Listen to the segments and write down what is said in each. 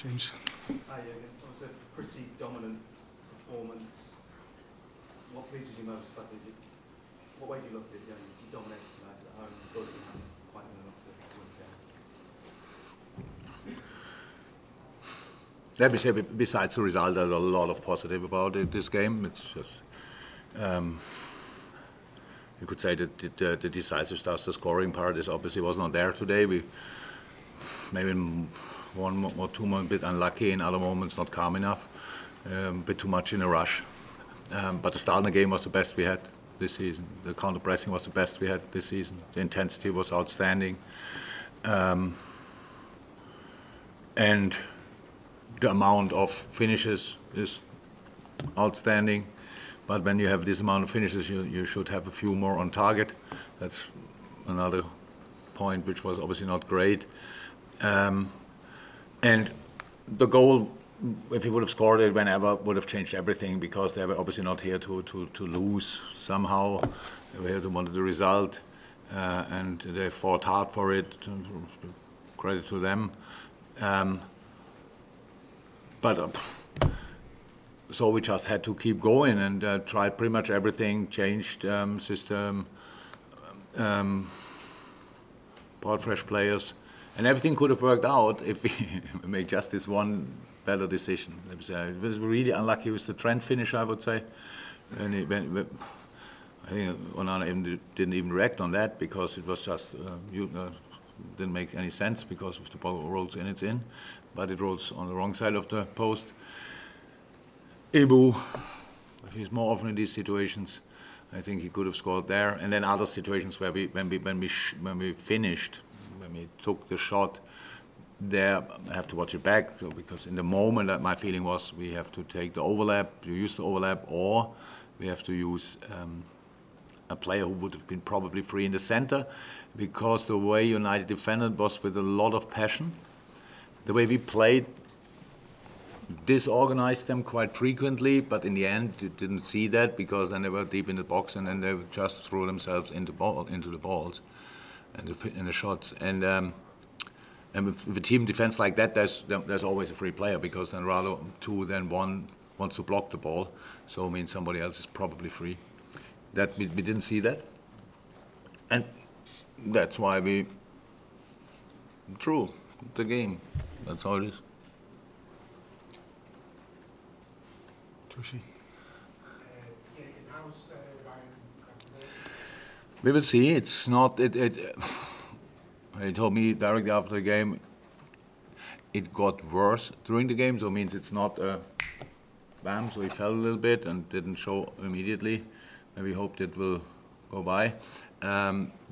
James. Hi, Jurgen. It was a pretty dominant performance. What pleases you most about it? What way do you look at it? You dominated United at home. You thought that you had quite enough to win the game. Let me say, besides the result, there's a lot of positive about this game. It's just, you could say that the decisive stuff, the scoring part, is obviously was not there today. We maybe one or two more a bit unlucky in other moments, not calm enough, a bit too much in a rush. But the start of the game was the best we had this season. The counter pressing was the best we had this season. The intensity was outstanding, and the amount of finishes is outstanding. But when you have this amount of finishes, you should have a few more on target. That's another point which was obviously not great. And the goal, if he would have scored it whenever, would have changed everything, because they were obviously not here to lose somehow. They were here to want the result, and they fought hard for it. Credit to them. So we just had to keep going and tried pretty much everything, changed system, bought fresh players, and everything could have worked out if we made just this one better decision. It was really unlucky with the Trent finish, I would say. And I think Onana didn't even react on that, because it was just didn't make any sense, because if the ball rolls in, it's in, but it rolls on the wrong side of the post. Ibu, he's more often in these situations. I think he could have scored there, and then other situations where when we finished, when we took the shot, there I have to watch it back, because in the moment my feeling was we have to take the overlap, use the overlap, or we have to use a player who would have been probably free in the center, because the way United defended was with a lot of passion. The way we played disorganized them quite frequently, but in the end you didn't see that, because then they were deep in the box and then they just threw themselves into the balls and the shots. And with a team defense like that, there's always a free player, because then rather two than one wants to block the ball, so it means somebody else is probably free. That we didn't see that, and that's why we drew the game. That's how it is. We will see. It's not. He told me directly after the game. It got worse during the game, so it means it's not bam. So he fell a little bit and didn't show immediately. And we hoped it will go by.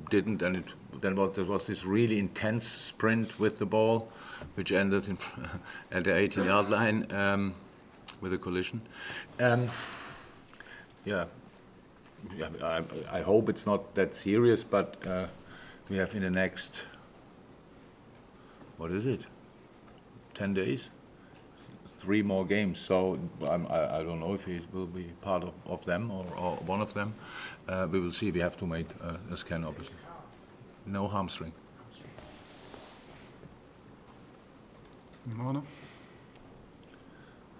Didn't, and then there was this really intense sprint with the ball, which ended at the 18-yard line. With a collision. Yeah, I hope it's not that serious, but we have in the next, what is it, 10 days? 3 more games, so I don't know if he will be part of them or one of them. We will see. We have to make a scan, obviously. No hamstring. Mano?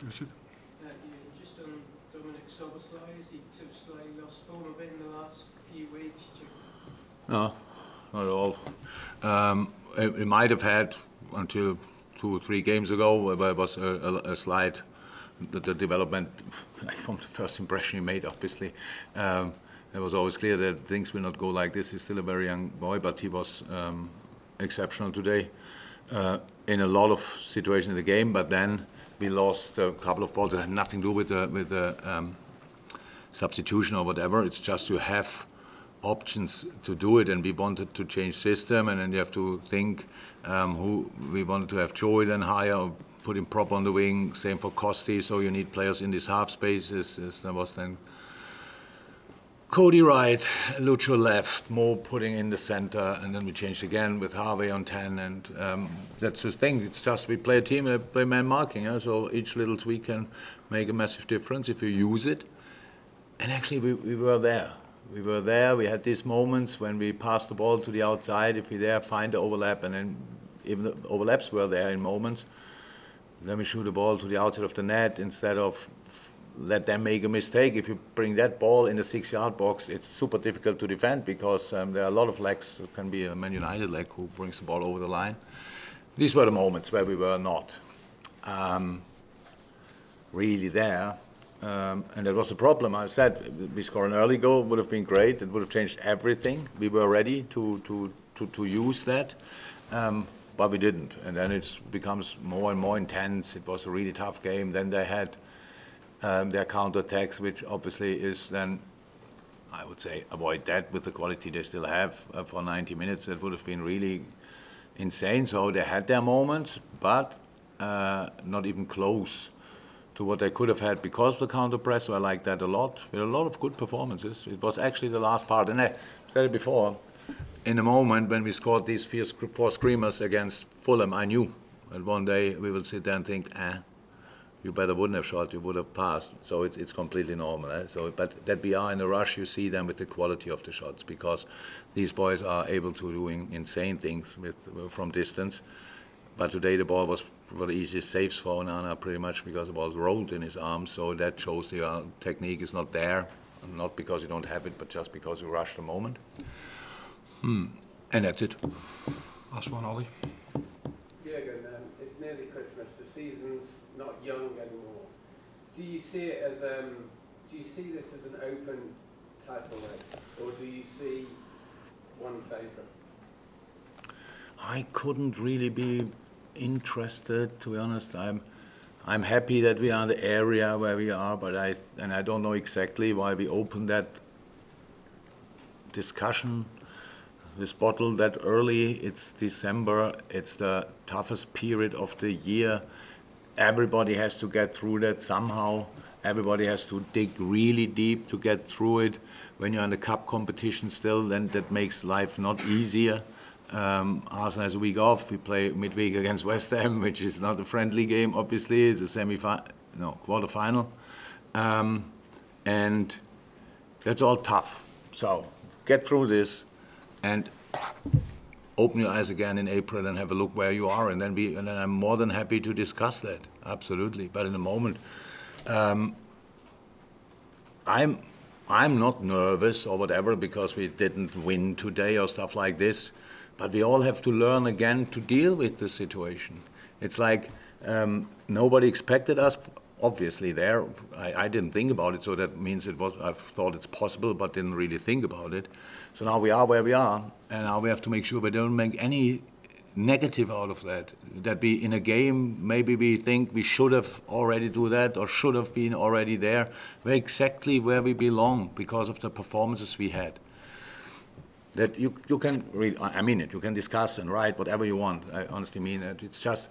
Richard? Just on Dominic Szoboszlai, is he slightly lost form a bit in the last few weeks? No, not at all. He might have had until 2 or 3 games ago, where it was a slight the development from the first impression he made. Obviously, it was always clear that things will not go like this. He's still a very young boy, but he was exceptional today in a lot of situations in the game. But then we lost a couple of balls that had nothing to do with the substitution or whatever. It's just you have options to do it, and we wanted to change system, and then you have to think who we wanted to have Joey then higher, put him prop on the wing, same for Costi, so you need players in these half spaces. There was then Cody right, Lucho left, Mo putting in the center, and then we changed again with Harvey on 10, and that's the thing. It's just we play a team, play man marking, so each little tweak can make a massive difference if you use it. And actually we were there. We were there, we had these moments when we passed the ball to the outside, if we there find the overlap, and then even the overlaps were there in moments. then we shoot the ball to the outside of the net instead of let them make a mistake. If you bring that ball in the 6-yard box, it's super difficult to defend because there are a lot of legs. It can be a Man United leg who brings the ball over the line. These were the moments where we were not really there. And that was the problem. I said we score an early goal would have been great. It would have changed everything. We were ready to use that, but we didn't. And then it becomes more and more intense. It was a really tough game. Then they had their counter-attacks, which obviously is then, I would say, avoid that with the quality they still have for 90 minutes. That would have been really insane. So they had their moments, but not even close to what they could have had because of the counter-press. So I like that a lot. We had a lot of good performances. It was actually the last part. And I said it before, in a moment when we scored these 4 screamers against Fulham, I knew that one day we will sit there and think, you better wouldn't have shot, you would have passed. So it's completely normal. So, but that we are in a rush, you see them with the quality of the shots because these boys are able to do insane things from distance. But today the ball was the easiest saves for Onana pretty much because the ball rolled in his arms. So that shows the technique is not there, not because you don't have it, but just because you rush the moment. And that's it. Last one, Ollie. Jurgen, it's nearly Christmas. The season's not young anymore. Do you see it as do you see this as an open title race, or do you see one favourite? I couldn't really be interested, to be honest. I'm happy that we are in the area where we are, but I don't know exactly why we opened that discussion, this bottle that early. It's December. It's the toughest period of the year. Everybody has to get through that somehow. Everybody has to dig really deep to get through it. When you're in the cup competition still, then that makes life not easier. Arsenal has a week off. We play midweek against West Ham, which is not a friendly game, obviously. It's a quarter-final. And that's all tough. So get through this and open your eyes again in April and have a look where you are, and then I'm more than happy to discuss that. Absolutely. But in the moment, I'm not nervous or whatever because we didn't win today or stuff like this. But we all have to learn again to deal with the situation. It's like nobody expected us. Obviously, there I didn't think about it, so that means I thought it's possible, but didn't really think about it. So now we are where we are, and now we have to make sure we don't make any negative out of that. That we in a game maybe we think we should have already do that or should have been already there. We're exactly where we belong because of the performances we had. That you can read, I mean it, you can discuss and write whatever you want. I honestly mean it. It's just,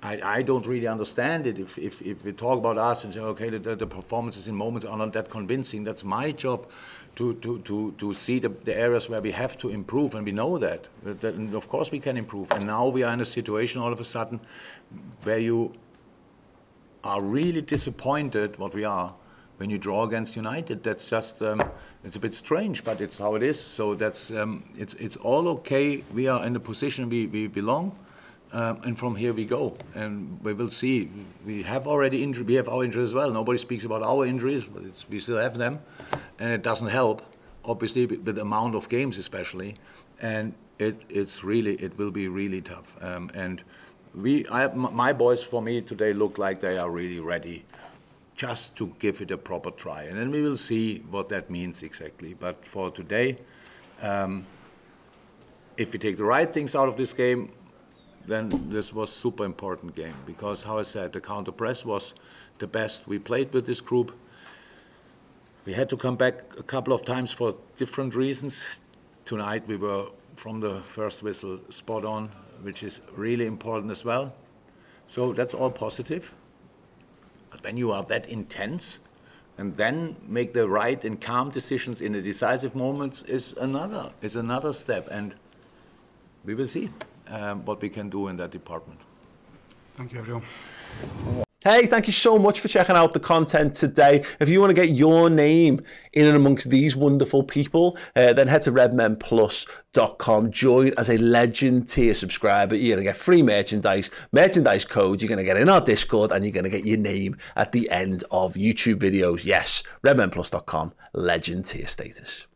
I don't really understand it. If we talk about us and say, okay, the performances in moments are not that convincing, that's my job to see the areas where we have to improve, and we know that. And of course we can improve. And now we are in a situation all of a sudden where you are really disappointed, what we are, when you draw against United. That's just, it's a bit strange, but it's how it is. So that's, it's all okay. We are in the position we belong, and from here we go. And we will see. We have already injured. We have our injuries as well. Nobody speaks about our injuries, but we still have them, and it doesn't help, obviously, with the amount of games especially. And it will be really tough. And my boys for me today look like they are really ready, just to give it a proper try. And then we will see what that means exactly. But for today, if we take the right things out of this game, then this was super important game. Because, how I said, the counter-press was the best we played with this group. We had to come back a couple of times for different reasons. Tonight we were, from the first whistle, spot on, which is really important as well. So that's all positive. But when you are that intense, and then make the right and calm decisions in the decisive moments is another step, and we will see what we can do in that department. Thank you, everyone. Hey, thank you so much for checking out the content today. If you want to get your name in and amongst these wonderful people, then head to redmenplus.com. Join as a Legend tier subscriber. You're going to get free merchandise codes. You're going to get in our Discord, and you're going to get your name at the end of YouTube videos. Yes, redmenplus.com, Legend tier status.